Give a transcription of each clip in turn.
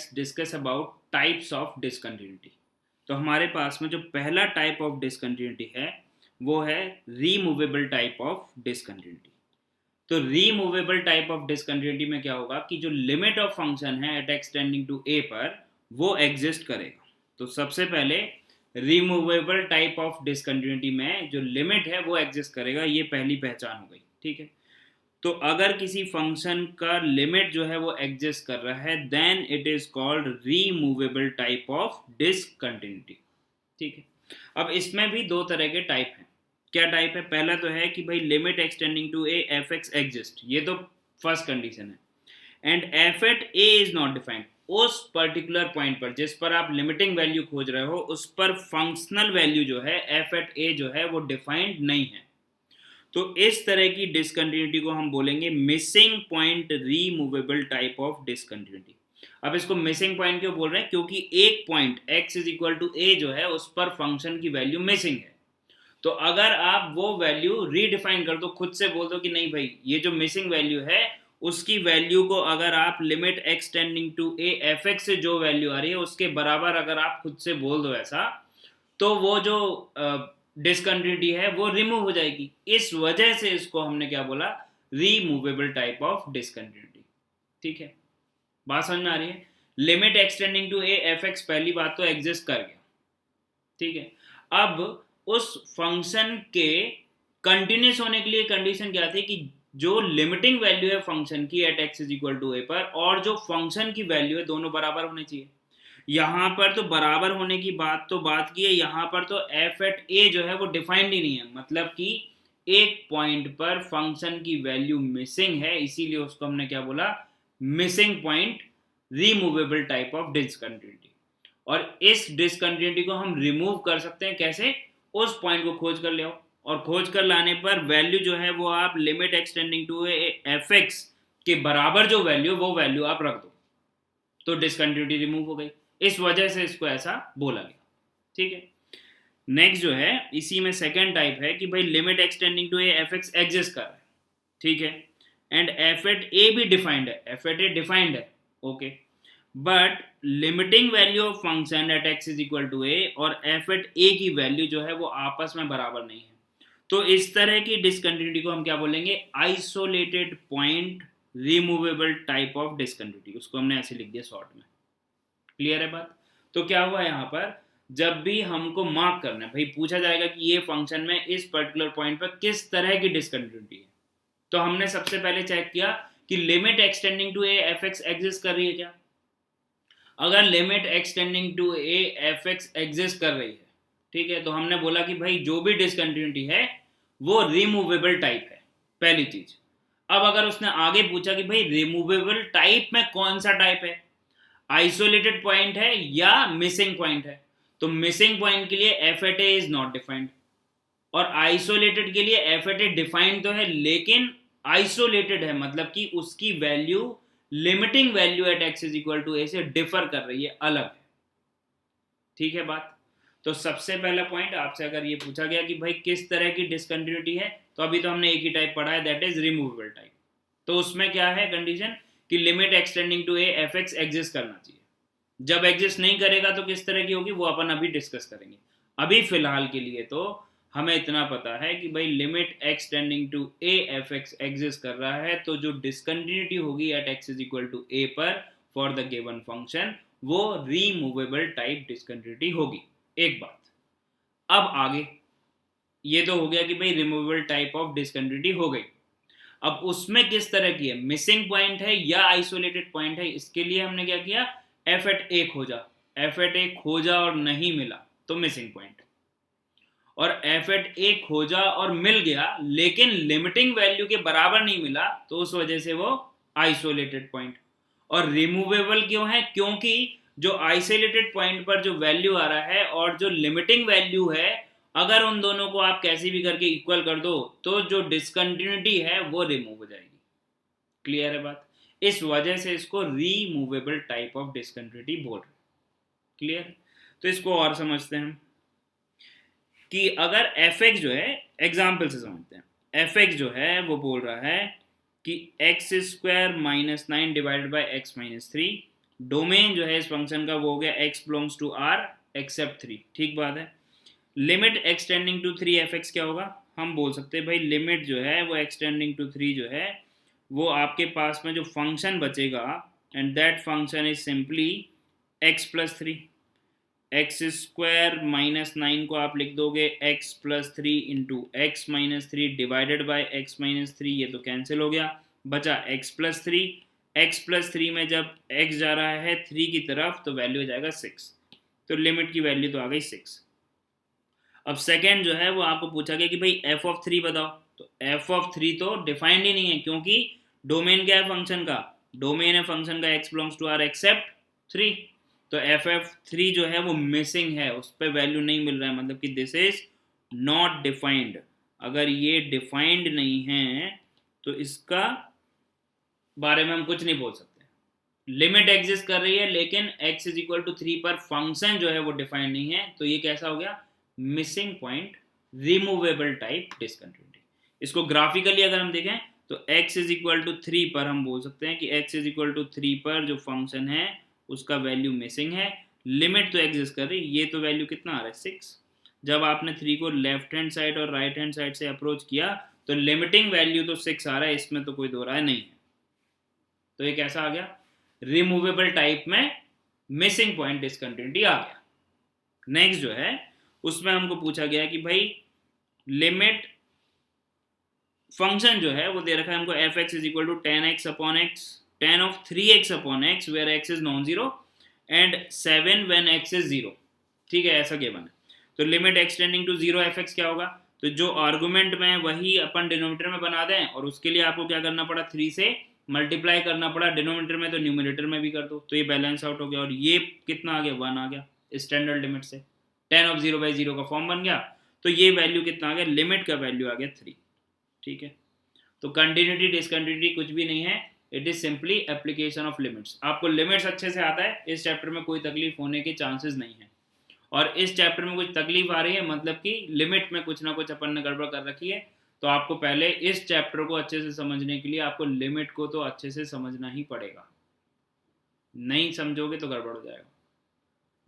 Let's discuss about types of discontinuity. तो हमारे पास में जो पहला टाइप ऑफ डिसकंटिन्यूटी है वो है रीमूवेबल टाइप ऑफ डिसकंटिन्यूटी। तो रीमूवेबल टाइप ऑफ डिसकंटिन्यूटी में क्या होगा कि जो लिमिट ऑफ फंक्शन है eight x tending to a पर वो एग्जिस्ट करेगा। तो सबसे पहले रिमूवेबल टाइप ऑफ डिसकंटिन्यूटी में जो लिमिट है वो एग्जिस्ट करेगा, ये पहली पहचान हो गई। ठीक है, तो अगर किसी फंक्शन का लिमिट जो है वो एग्जिस्ट कर रहा है then it is called removable type of discontinuity. ठीक है, अब इसमें भी दो तरह के टाइप हैं। क्या टाइप है? पहला तो है कि भाई limit extending to a f x exist, ये तो फर्स्ट कंडीशन है। And f at a is not defined, उस पर्टिकुलर पॉइंट पर जिस पर आप लिमिटिंग वैल्यू खोज रहे हो उस पर फंक्शनल वैल्यू जो है एफ एट ए जो है वो डिफाइंड नहीं है। तो इस तरह की डिसकंटिन्यूटी को हम बोलेंगे missing point removable type of discontinuity. अब इसको मिसिंग पॉइंट क्यों बोल रहे हैं? क्योंकि एक point x is equal to a जो है उस पर फंक्शन की वैल्यू मिसिंग है। तो अगर आप वो वैल्यू रीडिफाइन कर दो, खुद से बोल दो कि नहीं भाई ये जो मिसिंग वैल्यू है उसकी वैल्यू को अगर आप limit x tending to a f x से जो वैल्यू आ रही है उसके बराबर अगर आप खुद से बोल दो ऐसा, तो वो जो डिसकंटिन्यूटी है वो रिमूव हो जाएगी। इस वजह से इसको हमने क्या बोला? Removable type of discontinuity. ठीक है, बात समझ में आ रही है? Limit extending to a f x पहली बात तो एग्जिस्ट कर गया। ठीक है, अब उस फंक्शन के कंटिन्यूस होने के लिए कंडीशन क्या थी कि जो लिमिटिंग वैल्यू है फंक्शन की at x is equal to a पर और जो फंक्शन की वैल्यू है दोनों बराबर होने चाहिए। यहाँ पर तो बराबर होने की बात की है, यहाँ पर तो एफ एट ए जो है वो डिफाइंड ही नहीं है, मतलब कि एक पॉइंट पर फंक्शन की वैल्यू मिसिंग है, इसीलिए उसको हमने क्या बोला? Missing point removable type of discontinuity. और इस डिसकंटिन्यूटी को हम रिमूव कर सकते हैं कैसे? उस पॉइंट को खोज कर ले आओ और खोज कर लाने पर वैल्यू जो है वो आप limit extending to f x के बराबर जो वैल्यू वो वैल्यू आप रख दो, तो डिसकंटिन्यूटी रिमूव हो गई। इस वजह से इसको ऐसा बोला गया। ठीक है, नेक्स्ट जो है इसी में सेकेंड टाइप है कि भाई limit extending to a f x exist कर रहा है। ठीक है, एंड एफ एट ए भी डिफाइंड है, एफ एट ए डिफाइंड है। Okay, but limiting value of function at x is equal to a और एफ एट ए की वैल्यू जो है वो आपस में बराबर नहीं है। तो इस तरह की डिसकंटिन्यूटी को हम क्या बोलेंगे? Isolated point removable type of discontinuity. उसको हमने ऐसे लिख दिया शॉर्ट में। क्लियर है बात? तो क्या हुआ यहाँ पर, जब भी हमको मार्क करना है भाई, पूछा जाएगा कि ये फंक्शन में इस पर्टिकुलर पॉइंट पर किस तरह की डिसकंटिन्यूटी है, तो हमने सबसे पहले चेक किया कि limit extending to a f x exist कर रही है क्या। अगर limit extending to a f x exist कर रही है, ठीक है, तो हमने बोला कि भाई जो भी डिसकंटिन्यूटी है वो रिमूवेबल टाइप है, पहली चीज। अब अगर उसने आगे पूछा कि भाई रिमूवेबल टाइप में कौन सा टाइप है, आइसोलेटेड पॉइंट है या मिसिंग पॉइंट है, तो मिसिंग पॉइंट के लिए f at a is not defined और आइसोलेटेड के लिए एफ एट ए डिफाइंड तो है लेकिन आइसोलेटेड है, मतलब कि उसकी value limiting value at x is equal to a से डिफर कर रही है, अलग है। ठीक है बात? तो सबसे पहला पॉइंट आपसे अगर ये पूछा गया कि भाई किस तरह की डिसकंटिन्यूटी है, तो अभी तो हमने एक ही टाइप पढ़ा है, दैट इज रिमूवेबल टाइप। तो उसमें क्या है कंडीशन कि limit extending to a f x exist करना चाहिए। जब एग्जिस्ट नहीं करेगा तो किस तरह की होगी वो अपन अभी डिस्कस करेंगे। अभी फिलहाल के लिए तो हमें इतना पता है कि भाई limit x tending to a f x exist कर रहा है, तो जो डिसकंटिन्यूटी होगी at x is equal to a पर फॉर द गिवन फंक्शन वो रीमूवेबल टाइप डिसकंटिन्यूटी होगी। एक बात, अब आगे ये तो हो गया कि भाई रिमूवेबल टाइप ऑफ डिसकंटिन्यूटी हो गई। अब उसमें किस तरह की है, मिसिंग पॉइंट है या आइसोलेटेड पॉइंट है, इसके लिए हमने क्या किया? एफ एट ए खोजा, एफ एट ए खोजा और नहीं मिला तो मिसिंग पॉइंट, और एफ एट ए खोजा और मिल गया लेकिन लिमिटिंग वैल्यू के बराबर नहीं मिला तो उस वजह से वो आइसोलेटेड पॉइंट। और रिमूवेबल क्यों है? क्योंकि जो आइसोलेटेड पॉइंट पर जो वैल्यू आ रहा है और जो लिमिटिंग वैल्यू है, अगर उन दोनों को आप कैसे भी करके इक्वल कर दो तो जो डिसकंटिन्यूटी है वो रिमूव हो जाएगी। क्लियर है बात? इस वजह से इसको रीमूवेबल टाइप ऑफ डिसकंटिन्यूटी बोल रहे। क्लियर? तो इसको और समझते हैं कि अगर एफ एक्स जो है, एग्जाम्पल से समझते हैं, एफ एक्स जो है वो बोल रहा है कि x square minus 9 divided by x minus 3 domain जो है इस फंक्शन का वो हो गया x belongs to r except 3, ठीक बात है। Limit extending to 3 f x क्या होगा, हम बोल सकते हैं भाई लिमिट जो है वो एक्सटेंडिंग टू 3 जो है वो आपके पास में जो फंक्शन बचेगा and that function is simply x plus 3, x square minus 9 को आप लिख दोगे x plus 3 into x minus 3 divided by x minus 3, ये तो कैंसिल हो गया, बचा x प्लस 3। x प्लस 3 में जब x जा रहा है 3 की तरफ तो वैल्यू हो जाएगा 6, तो लिमिट की वैल्यू तो आ गई 6। अब सेकेंड जो है वो आपको पूछा गया कि भाई एफ ऑफ 3 बताओ, तो एफ ऑफ 3 तो डिफाइंड ही नहीं है, क्योंकि डोमेन क्या है फंक्शन का, डोमेन है फंक्शन का x belongs to r except 3, तो एफ एफ 3 जो है वो मिसिंग है, उस पर वैल्यू नहीं मिल रहा है, मतलब कि दिस इज नॉट डिफाइंड। अगर ये डिफाइंड नहीं है तो इसका बारे में हम कुछ नहीं बोल सकते। लिमिट एग्जिस्ट कर रही है लेकिन x इज इक्वल टू 3 पर फंक्शन जो है वो डिफाइंड नहीं है, तो ये कैसा हो गया, missing point, removable type discontinuity. इसको ग्राफिकली अगर हम देखें तो x इज इक्वल टू 3 पर हम बोल सकते हैं कि x इज इक्वल टू 3 पर जो फंक्शन है उसका वैल्यू मिसिंग है, लिमिट तो एग्जिस्ट कर रही, ये तो वैल्यू कितना आ रहा है 6। जब आपने 3 को लेफ्ट हैंड साइड और राइट हैंड साइड से अप्रोच किया तो लिमिटिंग वैल्यू तो 6 आ रहा है, इसमें तो कोई दो राय नहीं है। तो ये कैसा आ गया, रिमूवेबल टाइप में मिसिंग पॉइंट डिसकंटिन्यूटी आ गया। नेक्स्ट जो है उसमें हमको पूछा गया कि भाई लिमिट फंक्शन जो है वो दे रखा है हमको f x is equal to tan x upon x, tan of 3x upon x where x is non zero and 7 when x is zero, ठीक है, ऐसा गिवन है। तो limit extending to zero f x क्या होगा, तो जो argument में वही अपन डिनोमिनेटर में बना दें, और उसके लिए आपको क्या करना पड़ा, 3 से मल्टीप्लाई करना पड़ा, डिनोमिनेटर में तो न्यूमिनेटर में भी कर दो, तो ये बैलेंस आउट हो गया, और ये कितना आ गया 1 आ गया स्टैंडर्ड लिमिट से, टेन ऑफ 0 बाई 0 का फॉर्म बन गया, तो ये वैल्यू कितना आ गया, लिमिट का वैल्यू आ गया 3, ठीक है। तो कंटिन्यूटी डिसकंटिन्यूटी कुछ भी नहीं है, it is simply application of limits. आपको लिमिट्स अच्छे से आता है, इस चैप्टर में कोई तकलीफ होने के चांसेस नहीं है, और इस चैप्टर में कुछ तकलीफ आ रही है मतलब कि लिमिट में कुछ ना कुछ अपन ने गड़बड़ कर रखी है, तो आपको पहले इस चैप्टर को अच्छे से समझने के लिए आपको लिमिट को तो अच्छे से समझना ही पड़ेगा, नहीं समझोगे तो गड़बड़ हो जाएगा,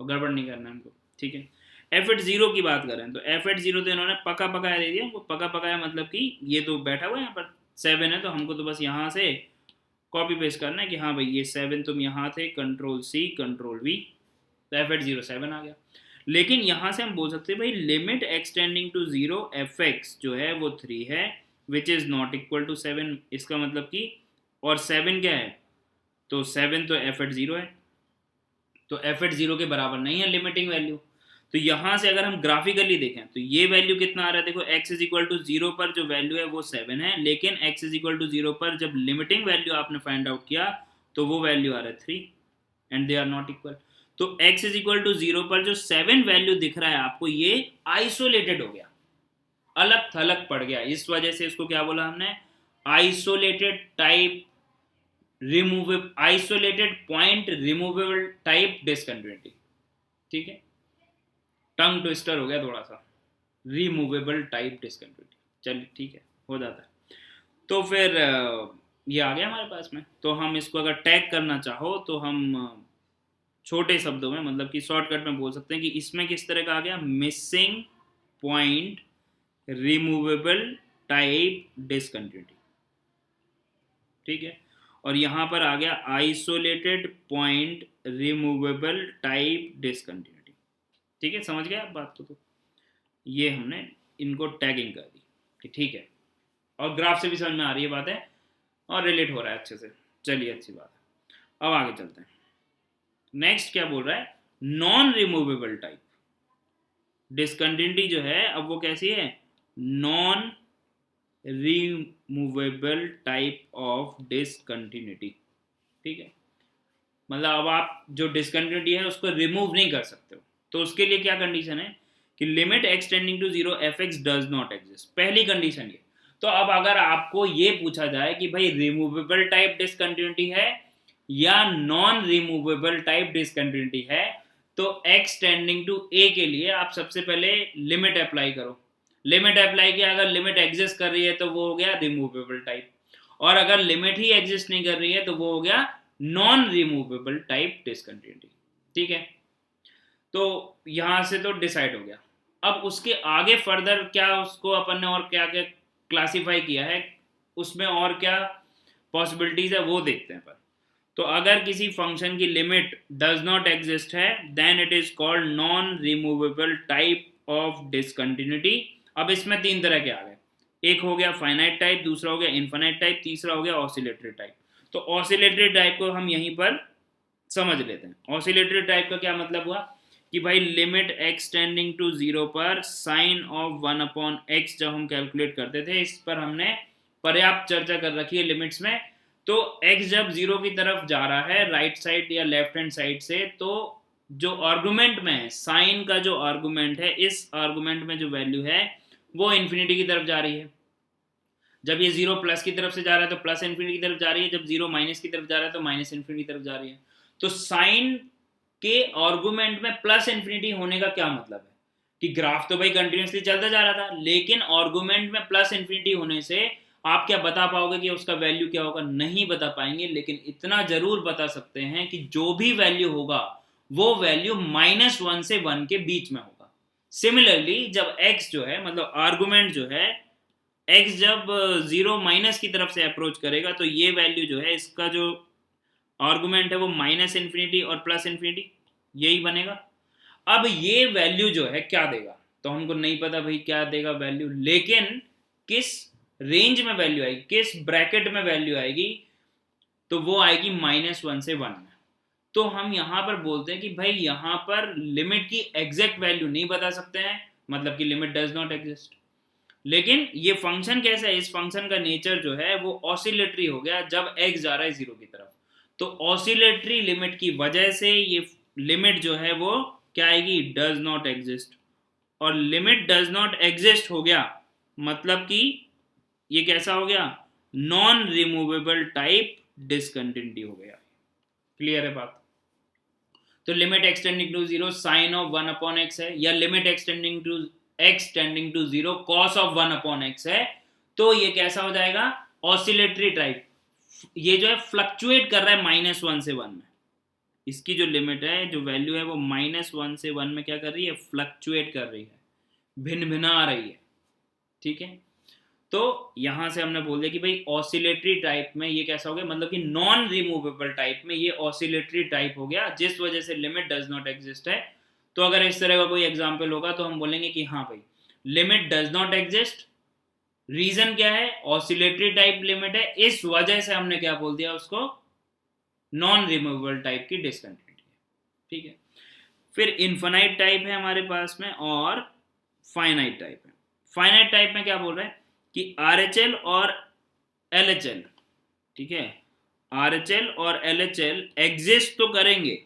और गड़बड़ नहीं करना हमको, ठीक है। एफ एट जीरो की बात करें तो एफ एट जीरो तो इन्होंने पका पकाया दे दिया हमको, पका पकाया मतलब कि ये तो बैठा हुआ है यहाँ पर 7 है, तो हमको तो बस यहाँ से कॉपी पेस्ट करना है कि हाँ भाई ये 7 तुम यहाँ थे, कंट्रोल सी कंट्रोल वी, तो एफ एट जीरो 7 आ गया। लेकिन यहाँ से हम बोल सकते हैं भाई limit extending to zero f x जो है वो 3 है which is not equal to 7, इसका मतलब कि, और 7 क्या है, तो 7 तो एफ एट जीरो है, तो एफ एट जीरो के बराबर नहीं है लिमिटिंग वैल्यू। तो यहाँ से अगर हम ग्राफिकली देखें तो ये वैल्यू कितना आ रहा है, देखो x इज इक्वल टू 0 पर जो वैल्यू है वो 7 है, लेकिन x इज इक्वल टू 0 पर जब लिमिटिंग वैल्यू आपने फाइंड आउट किया तो वो वैल्यू आ रहा है 3 and they are not equal. तो x इज इक्वल टू 0 पर जो 7 वैल्यू दिख रहा है आपको ये आइसोलेटेड हो गया, अलग थलग पड़ गया, इस वजह से इसको क्या बोला हमने, isolated type removable, isolated point removable type discontinuity, ठीक है, टंग ट्विस्टर हो गया थोड़ा सा, रिमूवेबल टाइप डिसकंटिन्यूटी, चलिए ठीक है, हो जाता है। तो फिर ये आ गया हमारे पास में, तो हम इसको अगर टैग करना चाहो तो हम छोटे शब्दों में मतलब कि शॉर्टकट में बोल सकते हैं कि इसमें किस तरह का आ गया, missing point removable type discontinuity, ठीक है, और यहाँ पर आ गया isolated point removable type discontinuity, ठीक है, समझ गए आप बात को। तो ये हमने इनको टैगिंग कर दी कि ठीक है, और ग्राफ से भी समझ में आ रही है बातें और रिलेट हो रहा है अच्छे से, चलिए अच्छी बात है। अब आगे चलते हैं, नेक्स्ट क्या बोल रहा है, नॉन रिमूवेबल टाइप डिसकंटिन्यूटी जो है अब वो कैसी है, non removable type of discontinuity, ठीक है, मतलब अब आप जो डिसकंटिन्यूटी है उसको रिमूव नहीं कर सकते हो, तो उसके लिए क्या कंडीशन है कि limit extending to zero f x does not exist, पहली कंडीशन ये। तो अब अगर आपको ये पूछा जाए कि भाई रिमूवेबल टाइप डिसकंटिन्यूटी है या नॉन रिमूवेबल टाइप डिसकंटिन्यूटी है, तो एक्स टेंडिंग टू ए के लिए आप सबसे पहले लिमिट अप्लाई करो, लिमिट अप्लाई किया, अगर लिमिट एग्जिस्ट कर रही है तो वो हो गया रिमूवेबल टाइप, और अगर लिमिट ही एग्जिस्ट नहीं कर रही है तो वो हो गया नॉन रिमूवेबल टाइप डिसकंटिन्यूटी। ठीक है, तो यहां से तो डिसाइड हो गया। अब उसके आगे फर्दर क्या उसको अपन ने और क्या क्या क्लासिफाई किया है, उसमें और क्या पॉसिबिलिटीज है वो देखते हैं। पर तो अगर किसी फंक्शन की लिमिट डज नॉट एग्जिस्ट है then it is called non removable type of discontinuity. अब इसमें तीन तरह के आ गए, एक हो गया फाइनाइट टाइप, दूसरा हो गया इनफाइनाइट टाइप, तीसरा हो गया ऑसिलेटरी टाइप। तो ऑसिलेटरी टाइप को हम यहीं पर समझ लेते हैं। ऑसिलेटरी टाइप का क्या मतलब हुआ कि भाई limit x tending to zero पर साइन ऑफ 1/x जब हम कैलकुलेट करते थे, इस पर हमने पर्याप्त चर्चा कर रखी है लिमिट्स में। तो x जब जीरो की तरफ जा रहा है राइट साइड या लेफ्ट हैंड साइड से, तो जो आर्गुमेंट में है, साइन का जो आर्गुमेंट है, इस आर्गुमेंट में जो वैल्यू है वो इन्फिनिटी की तरफ जा रही है। जब ये जीरो प्लस की तरफ से जा रहा है तो प्लस इन्फिनिटी की तरफ जा रही है, जब जीरो माइनस की तरफ जा रहा है तो माइनस इन्फिनिटी की तरफ जा रही है। तो साइन के आर्गुमेंट में प्लस इन्फिनिटी होने का क्या मतलब है कि ग्राफ तो भाई कंटिन्यूसली चलता जा रहा था, लेकिन आर्गुमेंट में प्लस इन्फिनिटी होने से आप क्या बता पाओगे कि उसका वैल्यू क्या होगा? नहीं बता पाएंगे, लेकिन इतना जरूर बता सकते हैं कि जो भी वैल्यू होगा वो वैल्यू -1 से 1 के बीच में होगा। सिमिलरली जब x जो है, मतलब आर्गुमेंट जो है, x जब जीरो माइनस की तरफ से अप्रोच करेगा तो ये वैल्यू जो है, इसका जो आर्गुमेंट है वो माइनस इन्फिनिटी और प्लस इन्फिनिटी यही बनेगा। अब ये वैल्यू जो है क्या देगा तो हमको नहीं पता भाई क्या देगा वैल्यू, लेकिन किस रेंज में वैल्यू आएगी, किस ब्रैकेट में वैल्यू आएगी, तो वो आएगी -1 से 1 में। तो हम यहां पर बोलते हैं कि भाई यहां पर लिमिट की एग्जैक्ट वैल्यू नहीं बता सकते हैं, मतलब कि लिमिट डज नॉट एग्जिस्ट। लेकिन ये फंक्शन कैसा है, इस फंक्शन का नेचर जो है वो ऑसिलेटरी हो गया जब x जा रहा है जीरो की तरफ। तो ऑसिलेटरी लिमिट की वजह से ये लिमिट जो है वो क्या आएगी? Does not exist. और लिमिट डज नॉट एग्जिस्ट हो गया मतलब कि ये कैसा हो गया? नॉन रिमूवेबल टाइप डिसकंटिन्यूटी हो गया। क्लियर है बात? तो limit extending to zero sine of 1/x है, या limit extending to x tending to zero cos of 1/x है, तो ये कैसा हो जाएगा? Oscillatory type. ये जो है फ्लक्चुएट कर रहा है -1 से 1 में। इसकी जो लिमिट है, जो वैल्यू है, वो -1 से 1 में क्या कर रही है? फ्लक्चुएट कर रही है, भिन्न भिन्न आ रही है। ठीक है, तो यहां से हमने बोल दिया कि भाई ऑसिलेटरी टाइप में ये कैसा हो गया, मतलब कि नॉन रिमूवेबल टाइप में ये ऑसिलेटरी टाइप हो गया, जिस वजह से लिमिट डज नॉट एग्जिस्ट है। तो अगर इस तरह का कोई एग्जांपल होगा तो हम बोलेंगे कि हाँ भाई limit does not exist, reason क्या है? ऑसिलेटरी टाइप लिमिट है, इस वजह से हमने क्या बोल दिया उसको? नॉन रिमूवेबल टाइप की डिसकंटिन्यूटी। ठीक है, फिर इनफाइनाइट टाइप है हमारे पास में और फाइनाइट टाइप है। फाइनाइट टाइप में क्या बोल रहे हैं कि RHL और LHL, ठीक है, RHL और LHL एग्जिस्ट तो करेंगे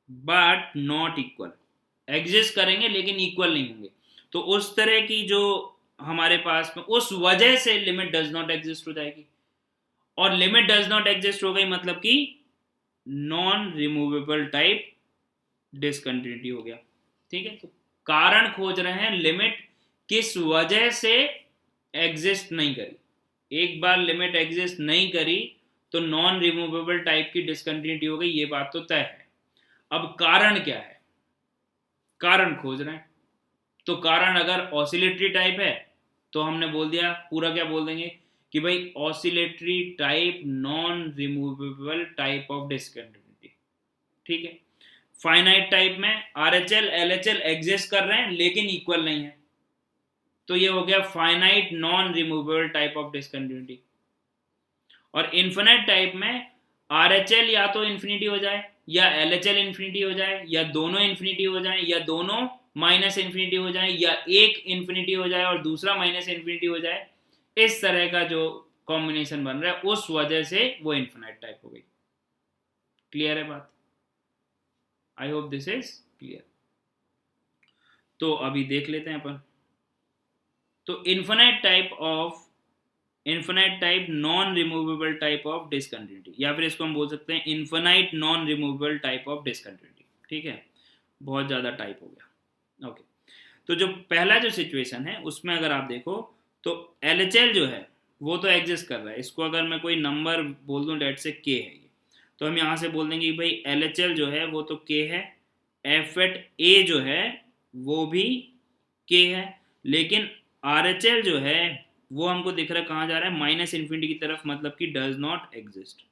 बट नॉट इक्वल। एग्जिस्ट करेंगे लेकिन इक्वल नहीं होंगे। तो उस तरह की जो हमारे पास में, उस वजह से लिमिट डज नॉट एग्जिस्ट हो जाएगी। और लिमिट डज नॉट एग्जिस्ट हो गई मतलब कि नॉन रिमूवेबल टाइप डिसकंटिन्यूटी हो गया। ठीक है, तो कारण खोज रहे हैं लिमिट किस वजह से एग्जिस्ट नहीं करी। एक बार लिमिट एग्जिस्ट नहीं करी तो नॉन रिमूवेबल टाइप की डिसकंटिन्यूटी हो गई, ये बात तो तय है। अब कारण क्या है? कारण खोज रहे हैं। तो कारण अगर ऑसिलेटरी टाइप है तो हमने बोल दिया, पूरा क्या बोल देंगे कि भाई oscillatory type non removable type of discontinuity. ठीक है, फाइनाइट टाइप में RHL LHL एग्जिस्ट कर रहे हैं लेकिन इक्वल नहीं है, तो ये हो गया finite non removable type of discontinuity. और इन्फिनिट टाइप में RHL या तो इन्फिनिटी हो जाए या LHL इन्फिनिटी हो जाए या दोनों इन्फिनिटी हो जाए या दोनों माइनस इन्फिनिटी हो जाए या एक इन्फिनिटी हो जाए और दूसरा माइनस इन्फिनिटी हो जाए। इस तरह का जो कॉम्बिनेशन बन रहा है उस वजह से वो इन्फिनिट टाइप हो गई। क्लियर है बात? I hope this is clear. तो अभी देख लेते हैं अपन। तो infinite type non removable type of discontinuity, या फिर इसको हम बोल सकते हैं infinite non removable type of discontinuity. ठीक है, बहुत ज़्यादा टाइप हो गया। ओके, तो जो पहला जो सिचुएशन है उसमें अगर आप देखो तो LHL जो है वो तो एग्जिस्ट कर रहा है। इसको अगर मैं कोई नंबर बोल दूं लेट से के है ये, तो हम यहाँ से बोल देंगे कि भाई LHL जो है वो तो के है, एफ एट ए जो है वो भी के है, लेकिन RHL जो है वो हमको दिख रहा है कहाँ जा रहा है, माइनस इन्फिनिटी की तरफ, मतलब कि डज नॉट एग्जिस्ट।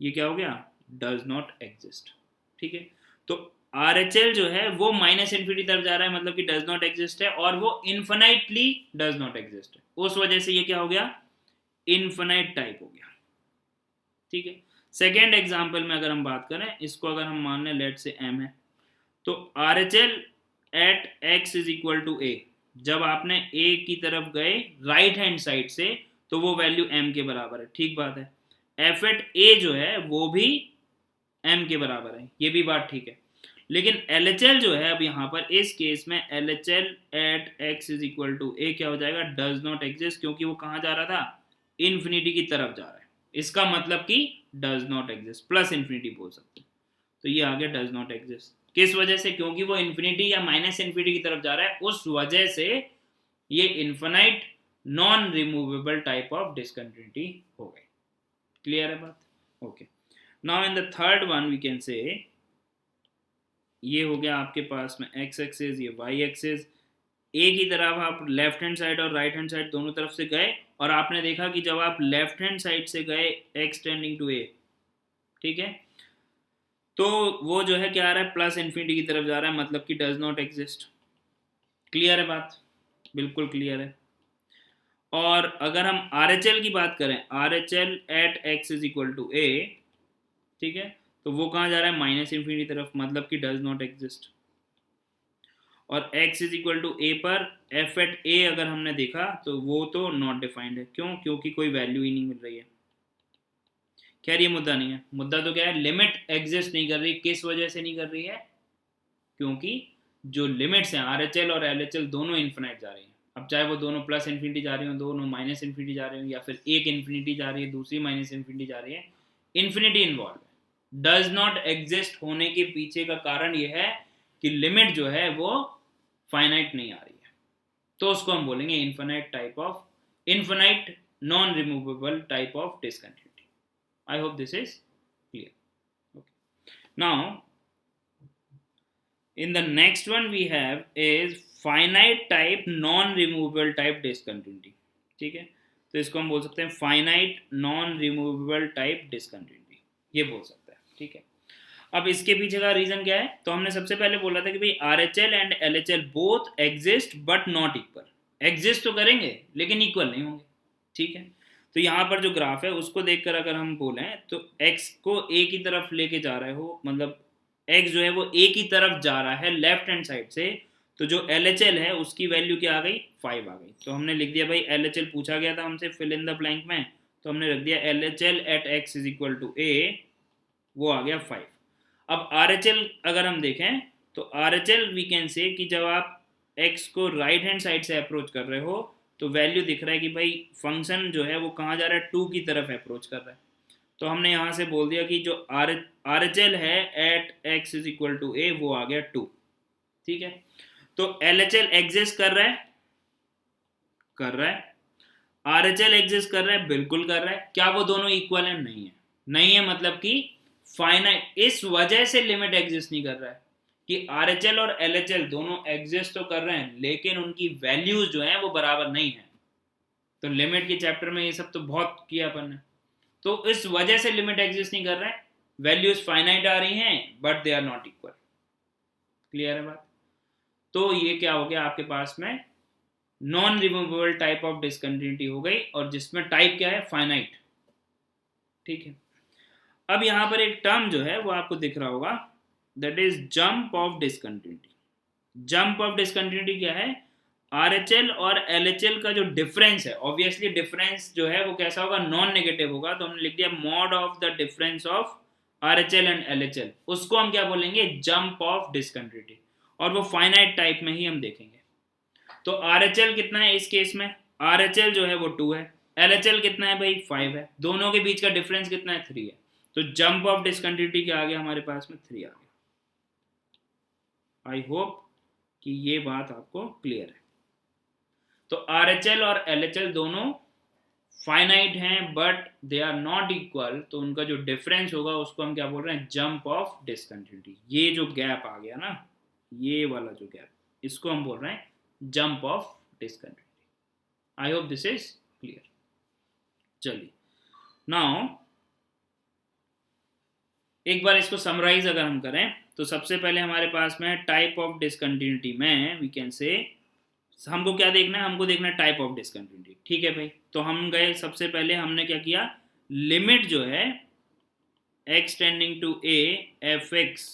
ये क्या हो गया, डज नॉट एग्जिस्ट। ठीक है, तो RHL जो है वो माइनस इन्फिनिटी तरफ जा रहा है, मतलब कि डज नॉट एग्जिस्ट है, और वो इन्फिनाइटली डज नॉट एग्जिस्ट है। उस वजह से ये क्या हो गया, इन्फिनाइट टाइप हो गया। ठीक है, सेकेंड एग्जाम्पल में अगर हम बात करें, इसको अगर हम मान लें लेट से m है, तो RHL at x is equal to a, जब आपने a की तरफ गए राइट हैंड साइड से तो वो वैल्यू m के बराबर है। ठीक बात है, एफ एट ए जो है वो भी m के बराबर है, ये भी बात ठीक है। लेकिन LHL जो है अब यहाँ पर इस केस में LHL at x is equal to a क्या हो जाएगा, डज नॉट एग्जिस्ट, क्योंकि वो कहाँ जा रहा था, इन्फिनिटी की तरफ जा रहा है। इसका मतलब कि does not exist, plus infinity बोल सकते हैं। तो ये आ गया डज नॉट एग्जिस्ट, किस वजह से, क्योंकि वो इन्फिनिटी या माइनस इन्फिनिटी की तरफ जा रहा है, उस वजह से ये infinite non removable type of discontinuity हो गई। क्लियर है बात? Okay, now in the third one we can say, ये हो गया आपके पास में x एक्सिस, ये y एक्सिस। ए की तरफ आप लेफ्ट हैंड साइड और राइट हैंड साइड दोनों तरफ से गए, और आपने देखा कि जब आप लेफ्ट हैंड साइड से गए x टेंडिंग टू a, ठीक है, तो वो जो है क्या आ रहा है, प्लस इन्फिनिटी की तरफ जा रहा है, मतलब कि डज नॉट एग्जिस्ट। क्लियर है बात? बिल्कुल क्लियर है। और अगर हम RHL की बात करें, RHL at x is equal to a, ठीक है, तो वो कहाँ जा रहा है, माइनस इन्फिनिटी तरफ, मतलब कि डज नॉट एग्जिस्ट। और x is equal to a पर एफ एट ए अगर हमने देखा तो वो तो नॉट डिफाइंड है। क्यों? क्योंकि कोई वैल्यू ही नहीं मिल रही है। खैर ये मुद्दा नहीं है, मुद्दा तो क्या है, लिमिट एग्जिस्ट नहीं कर रही। किस वजह से नहीं कर रही है? क्योंकि जो लिमिट्स हैं RHL और LHL दोनों इन्फिनाइट जा रही हैं। अब चाहे वो दोनों प्लस इन्फिनिटी जा रही हो, दोनों माइनस इन्फिनिटी जा रही हो, या फिर एक इन्फिनिटी जा रही है दूसरी माइनस इन्फिनिटी जा रही है, इन्फिनिटी इन्वॉल्व है। डज नॉट एग्जिस्ट होने के पीछे का कारण ये है कि लिमिट जो है वो फाइनाइट नहीं आ रही है, तो उसको हम बोलेंगे infinite type of, infinite non removable type of discontinuity. I hope this is clear. Now in the next one we have is finite type non removable type discontinuity। ठीक है, तो इसको हम बोल सकते हैं finite non removable type discontinuity, ये बोल सकते हैं। ठीक है, अब इसके पीछे का रीजन क्या है, तो हमने सबसे पहले बोला था कि भाई RHL and LHL both exist but not equal. Exist तो करेंगे लेकिन इक्वल नहीं होंगे। ठीक है, तो यहाँ पर जो ग्राफ है उसको देखकर अगर हम बोलें तो x को a की तरफ लेके जा रहे हो, मतलब x जो है वो a की तरफ जा रहा है लेफ्ट हैंड साइड से, तो जो LHL है उसकी वैल्यू क्या आ गई, 5 आ गई। तो हमने लिख दिया भाई LHL पूछा गया था हमसे फिल इन द ब्लैंक में, तो हमने रख दिया LHL at x is equal to a, वो आ गया 5। अब RHL अगर हम देखें तो RHL वी कैन से कि जब आप x को राइट हैंड साइड से अप्रोच कर रहे हो तो वैल्यू दिख रहा है कि भाई फंक्शन जो है वो कहाँ जा रहा है, 2 की तरफ अप्रोच कर रहा है। तो हमने यहाँ से बोल दिया कि जो RHL है at x is equal to a, वो आ गया 2। ठीक है, तो LHL एग्जिस्ट कर रहा है, कर रहा है। RHL एग्जिस्ट कर रहा है, बिल्कुल कर रहा है। क्या वो दोनों इक्वल है? नहीं है। नहीं है मतलब कि फाइनाइट, इस वजह से लिमिट एग्जिस्ट नहीं कर रहा है कि RHL और LHL दोनों एग्जिस्ट तो कर रहे हैं लेकिन उनकी वैल्यूज जो है वो बराबर नहीं है। तो लिमिट के चैप्टर में ये सब तो बहुत किया अपन ने, तो इस वजह से लिमिट एग्जिस्ट नहीं कर रहा है। वैल्यूज फाइनाइट आ रही हैं but they are not equal. Clear है बात? तो ये क्या हो गया आपके पास में, non removable type of discontinuity हो गई, और जिसमें टाइप क्या है, फाइनाइट। ठीक है, अब यहां पर एक टर्म जो है वो आपको दिख रहा होगा, that is jump of discontinuity. Jump of discontinuity क्या है, RHL और LHL का जो डिफरेंस है, ऑब्वियसली डिफरेंस जो है वो कैसा होगा, नॉन नेगेटिव होगा। तो हमने लिख दिया mod of the difference of RHL and LHL, उसको हम क्या बोलेंगे, जंप ऑफ डिसकंटिन्यूटी, और वो फाइनाइट टाइप में ही हम देखेंगे। तो RHL कितना है इस केस में, RHL जो है वो 2 है, LHL कितना है भाई, 5 है। दोनों के बीच का डिफरेंस कितना है, 3 है। तो जंप ऑफ डिसकंटिन्यूटी क्या आ गया हमारे पास में, 3 आ गया। आई होप कि ये बात आपको क्लियर है। तो RHL और LHL दोनों फाइनाइट हैं but they are not equal, तो उनका जो डिफरेंस होगा उसको हम क्या बोल रहे हैं, जंप ऑफ डिसकंटिन्यूटी। ये जो गैप आ गया ना, ये वाला जो गैप, इसको हम बोल रहे हैं jump of discontinuity. I hope this is clear. चलिए नाउ एक बार इसको समराइज अगर हम करें तो सबसे पहले हमारे पास में टाइप ऑफ डिसकंटिन्यूटी में वी कैन से, हमको क्या देखना है, हमको देखना है टाइप ऑफ डिसकंटिन्यूटी। ठीक है भाई, तो हम गए सबसे पहले हमने क्या किया, लिमिट जो है x tending to a f x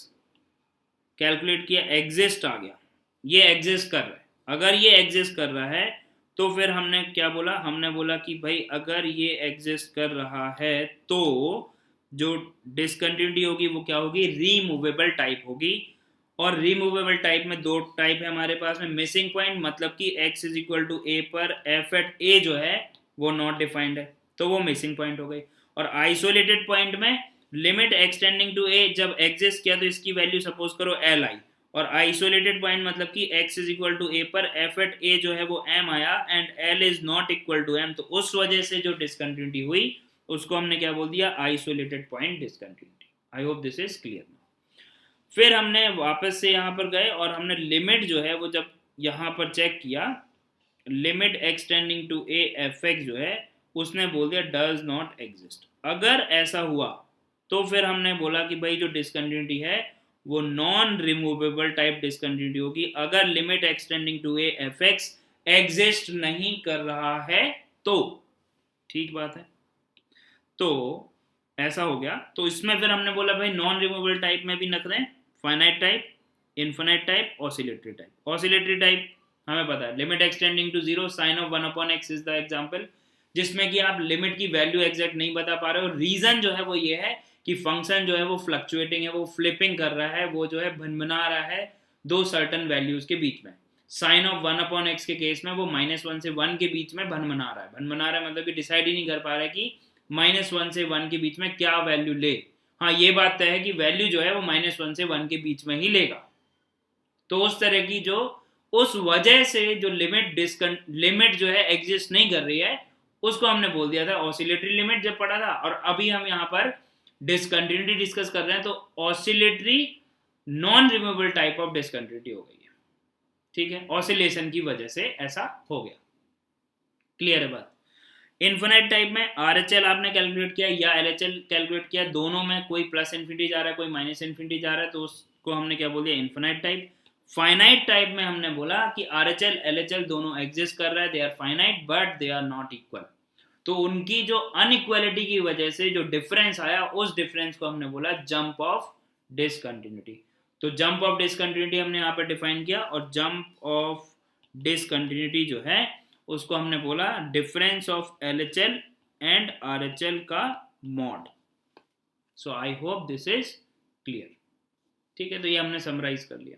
calculate किया, एग्जिस्ट आ गया, ये एग्जिस्ट कर रहा है। अगर ये एग्जिस्ट कर रहा है तो फिर हमने क्या बोला, हमने बोला कि भाई अगर ये एग्जिस्ट कर रहा है तो जो डिसकंटिन्यूटी होगी वो क्या होगी, रीमूवेबल टाइप होगी। और रीमूवेबल टाइप में दो टाइप है हमारे पास में, मिसिंग पॉइंट मतलब कि x is equal to a पर f एट a जो है वो नॉट डिफाइंड है, तो वो मिसिंग पॉइंट हो गई। और आइसोलेटेड पॉइंट में लिमिट एक्सटेंडिंग टू a जब एग्जिस्ट किया तो इसकी वैल्यू सपोज करो li, और आइसोलेटेड पॉइंट मतलब कि x is equal to a पर f एट a जो है वो m आया and l is not equal to m, तो उस वजह से जो डिसकंटिन्यूटी हुई उसको हमने क्या बोल दिया, isolated point discontinuity. I hope this is clear. फिर हमने वापस से यहाँ पर गए और हमने लिमिट जो है वो जब यहाँ पर चेक किया, limit extending to a f x जो है उसने बोल दिया डज नॉट एग्जिस्ट। अगर ऐसा हुआ तो फिर हमने बोला कि भाई जो डिसकंटिन्यूटी है वो नॉन रिमूवेबल टाइप डिसकंटिन्यूटी होगी, अगर limit extending to a f x exist नहीं कर रहा है तो। ठीक बात है, तो ऐसा हो गया। तो इसमें फिर हमने बोला भाई नॉन रिमूवेबल टाइप में भी नक दें, finite type, infinite type, oscillatory type. Oscillatory type हमें पता है limit extending to zero sine of 1/x is the example, जिसमें कि आप लिमिट की वैल्यू एग्जैक्ट नहीं बता पा रहे हो। रीजन जो है वो ये है कि फंक्शन जो है वो फ्लक्चुएटिंग है, वो फ्लिपिंग कर रहा है, वो जो है भनभना रहा है दो सर्टन वैल्यूज के बीच में। साइन ऑफ 1/x के केस में वो -1 से 1 के बीच में भनभना रहा है। भनभना रहा है मतलब कि डिसाइड ही नहीं कर पा रहा है कि -1 से 1 के बीच में क्या वैल्यू ले। हाँ ये बात तय है कि वैल्यू जो है वो -1 से 1 के बीच में ही लेगा। तो उस तरह की जो, उस वजह से जो लिमिट जो है एग्जिस्ट नहीं कर रही है उसको हमने बोल दिया था ऑसिलेटरी लिमिट जब पढ़ा था। और अभी हम यहाँ पर डिसकंटिन्यूटी डिस्कस कर रहे हैं, तो oscillatory non removable type of discontinuity हो गई है। ठीक है, ऑसिलेशन की वजह से ऐसा हो गया। क्लियर है बात। इन्फिनाइट टाइप में RHL आपने कैलकुलेट किया या LHL कैलकुलेट किया, दोनों में कोई प्लस इन्फिनिटी जा रहा है कोई माइनस इन्फिनिटी जा रहा है, तो उसको हमने क्या बोल दिया, इन्फिनाइट टाइप। फाइनाइट टाइप में हमने बोला कि RHL LHL दोनों एग्जिस्ट कर रहा है, they are finite but they are not equal. तो उनकी जो अनइक्वालिटी की वजह से जो डिफरेंस आया उस डिफरेंस को हमने बोला जंप ऑफ डिसकंटिन्यूटी। तो जंप ऑफ डिसकंटिन्यूटी हमने यहाँ पर डिफाइन किया, और जंप ऑफ डिसकंटिन्यूटी जो है उसको हमने बोला difference of LHL and RHL का mod. So I hope this is clear. ठीक है, तो ये हमने समराइज कर लिया।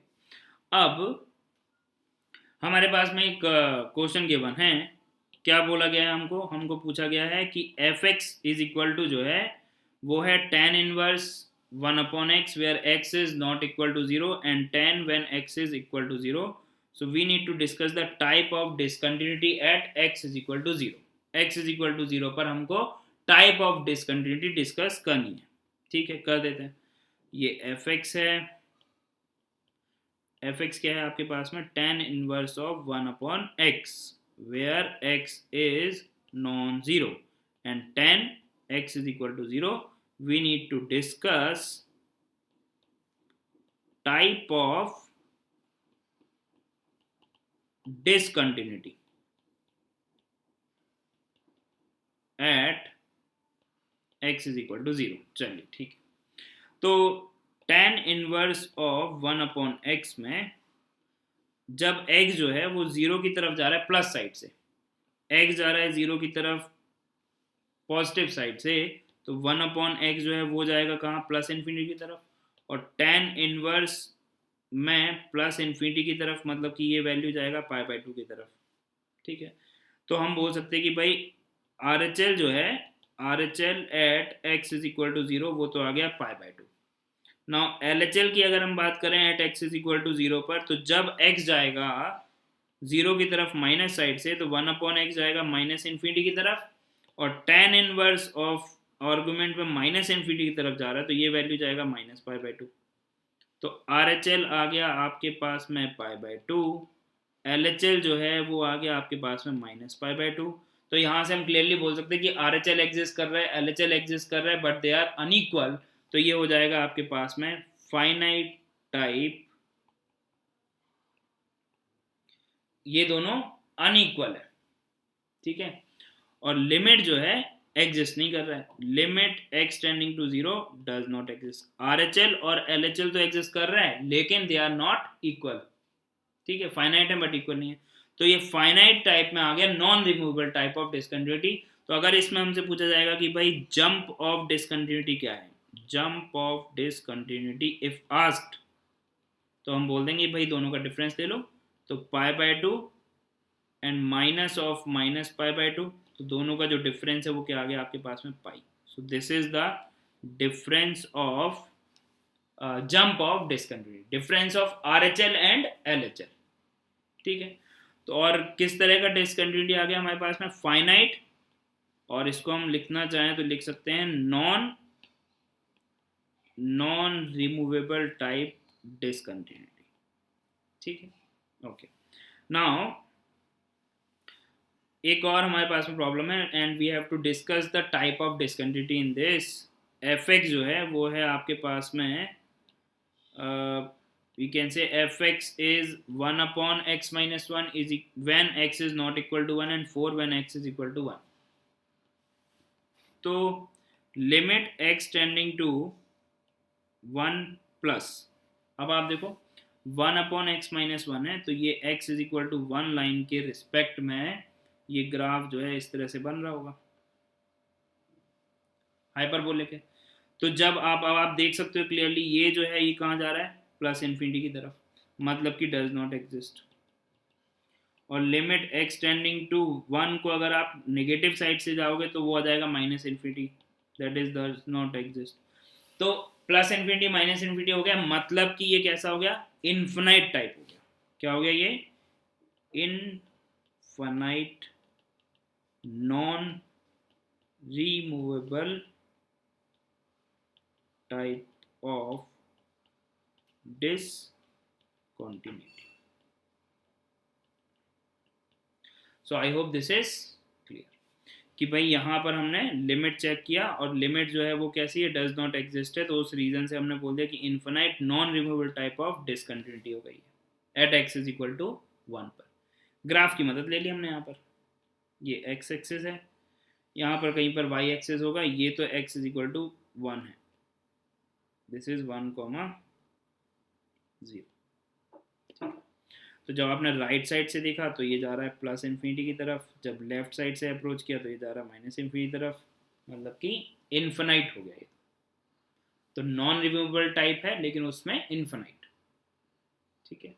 अब हमारे पास में एक क्वेश्चन गिवन है। क्या बोला गया है, हमको पूछा गया है कि f x is equal to जो है वो है tan inverse 1/x where x is not equal to 0 and tan when x is equal to 0. So we need to discuss the type of discontinuity at x is equal to 0. x is equal to 0 पर हमको type of discontinuity discuss करनी है। ठीक है, कर देते हैं। ये fx है, fx क्या है आपके पास में, tan inverse of 1/x where x is non-zero and tan x is equal to 0. We need to discuss type of discontinuity at x is equal to 0. चलिए ठीक है, तो tan इनवर्स ऑफ 1/x में जब x जो है वो 0 की तरफ जा रहा है प्लस साइड से, x जा रहा है 0 की तरफ पॉजिटिव साइड से, तो 1/x जो है वो जाएगा कहाँ, प्लस इन्फिनिटी की तरफ। और tan इनवर्स में प्लस इन्फिनिटी की तरफ मतलब कि ये वैल्यू जाएगा π/2 की तरफ। ठीक है, तो हम बोल सकते हैं कि भाई RHL जो है, RHL at x is equal to 0 वो तो आ गया π/2। नाउ LHL की अगर हम बात करें at x is equal to 0 पर, तो जब x जाएगा जीरो की तरफ माइनस साइड से, तो 1/x जाएगा माइनस इन्फिनिटी की तरफ, और tan इनवर्स ऑफ आर्गुमेंट में माइनस इन्फिनिटी की तरफ जा रहा है, तो ये वैल्यू जाएगा -π/2। तो RHL आ गया आपके पास में π/2, LHL जो है वो आ गया आपके पास में -π/2। तो यहाँ से हम क्लियरली बोल सकते हैं कि RHL एग्जिस्ट कर रहा है, LHL एग्जिस्ट कर रहा है, बट दे आर अनइक्वल। तो ये हो जाएगा आपके पास में फाइनाइट टाइप, ये दोनों अनइक्वल है, ठीक है। और लिमिट जो है एग्जिस्ट नहीं कर रहा है, limit x tending to 0 does not exist. RHL और LHL तो एग्जिस्ट कर रहा है लेकिन दे आर नॉट इक्वल, ठीक है, फाइनाइट है बट इक्वल नहीं है। तो ये फाइनाइट टाइप में आ गया non removable type of discontinuity. तो अगर इसमें हमसे पूछा जाएगा कि भाई जंप ऑफ डिसकंटिन्यूटी क्या है, jump of discontinuity if asked, तो हम बोल देंगे भाई दोनों का डिफरेंस ले लो। तो π/2 एंड माइनस ऑफ -π/2, तो दोनों का जो डिफरेंस है वो क्या आ गया आपके पास में पाई। So this is the difference of jump of discontinuity, difference of RHL and LHL, ठीक है। तो और किस तरह का डिसकंटिन्यूटी आ गया हमारे पास में, फाइनाइट, और इसको हम लिखना चाहें तो लिख सकते हैं नॉन रिमूवेबल टाइप डिसकंटिन्यूटी, ठीक है। ओके, नाउ एक और हमारे पास में प्रॉब्लम है, and we have to discuss the type of discontinuity in this. fx जो है वो है आपके पास में we can say fx is 1/x-1 is when x is not equal to 1 and 4 when x is equal to 1। तो limit x tending to 1 plus, अब आप देखो 1/x-1 है, तो ये x is equal to 1 line के रिस्पेक्ट में ये ग्राफ जो है इस तरह से बन रहा होगा हाइपरबोलिक है। तो जब आप देख सकते हो क्लियरली ये जो है ये कहाँ जा रहा है, प्लस इन्फिनिटी की तरफ, मतलब कि डज नॉट एग्जिस्ट। और लिमिट x टेंडिंग टू 1 को अगर आप नेगेटिव साइड से जाओगे तो वो आ जाएगा minus infinity, that is does not exist. तो प्लस इन्फिनिटी माइनस इन्फिनिटी हो गया, मतलब कि ये कैसा हो गया, इन्फिनाइट टाइप हो गया। क्या हो गया ये, infinite non removable type of discontinuity। So I hope this is clear कि भाई यहाँ पर हमने लिमिट चेक किया और लिमिट जो है वो कैसी है, डज नॉट एग्जिस्ट है, तो उस रीजन से हमने बोल दिया कि infinite non removable type of discontinuity हो गई है at x is equal to 1 पर। ग्राफ की मदद ले ली हमने, यहाँ पर ये x एक्सिस है, यहाँ पर कहीं पर y एक्सिस होगा, ये तो x इज इक्वल टू 1 है, दिस इज 1, 0। तो जब आपने राइट साइड से देखा तो ये जा रहा है प्लस इन्फिनिटी की तरफ, जब लेफ्ट साइड से अप्रोच किया तो ये जा रहा है माइनस इन्फिनिटी की तरफ, मतलब कि इन्फिनाइट हो गया ये। तो नॉन रिमूवेबल टाइप है लेकिन उसमें इन्फिनाइट, ठीक है।